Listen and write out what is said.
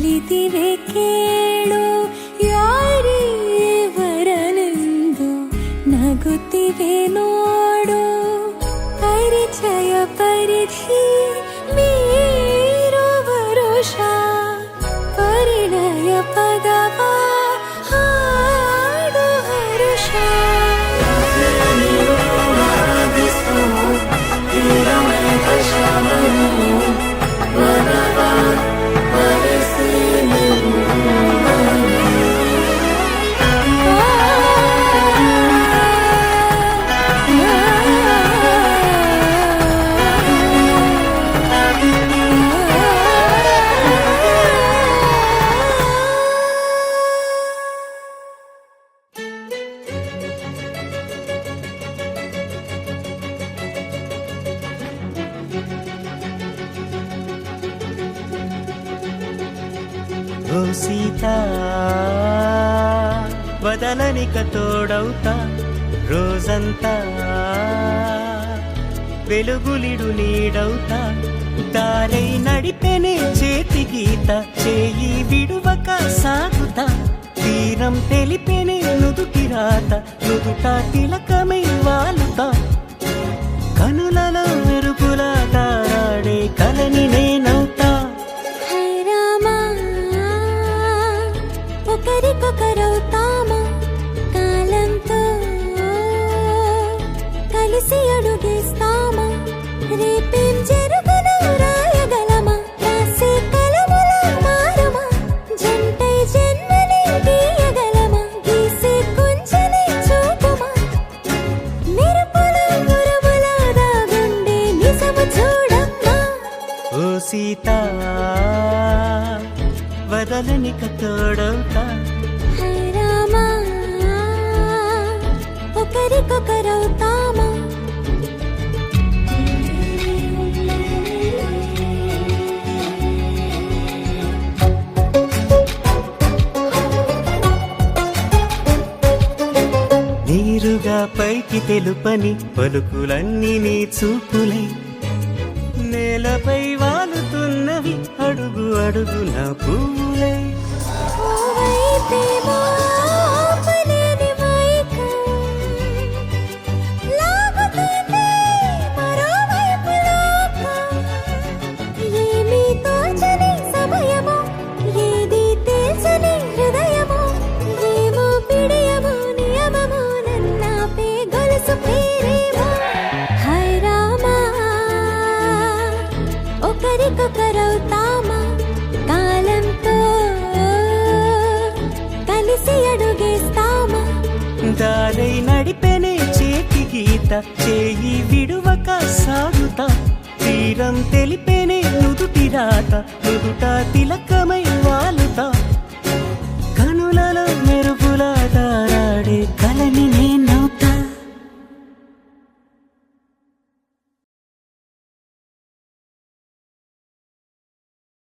ಒಲಿದಿವೆ ಕೇಳು ಯಾರೀವರನೆಂದು ನಗುತ್ತಿವೆ ನೋಡು ಪರಿಚಯ ಪರಿಧಿ ಮೀರು ವರುಷ ಪರಿಣಯ ಪದವ ಹಾಡು ಹರುಷ ఓ సీత వదలనిక తోడవుతా రోజంతా వెలుగులిడు నీడవుతా దారై నడిపెనే చేతి గీత చేయి విడువక సాగుతా తీరం తెలిపెనే నుదుటి రాత నుదుట తిలకమై వాలుతా కనులలో మెరుపులా తారాడే కలని నేనవుతా ఒకరికొకరవుతామా కాలంతో కలిసి అడుగేస్తామా రేపేం జరుగునో రాయగలమా రాసే కలములా మారుమా జంటై జన్మని గీయగలమా గీసే కొంచెనే చూపుమా మెరుపుల మురుముల దాగుండే నిజము చూడమ్మా ఓ సీత వదలనిక తోడవుతా రామా ఒకరికొకరవుతామా నీరుగా పైకి తెలుపని పలుకులన్నీ నీ చూపులై నేలపై వాలుతున్నవి అడుగు అడుగున పూలై ఒకరికొకరవుతామా కాలంతో కలిసి అడుగేస్తామా దారై నడిపెనే చేతి గీత చేయి విడువక సాగుతా తీరం తెలిపెనే నుదుటి రాత నుదుట తిలకమై వాలుతా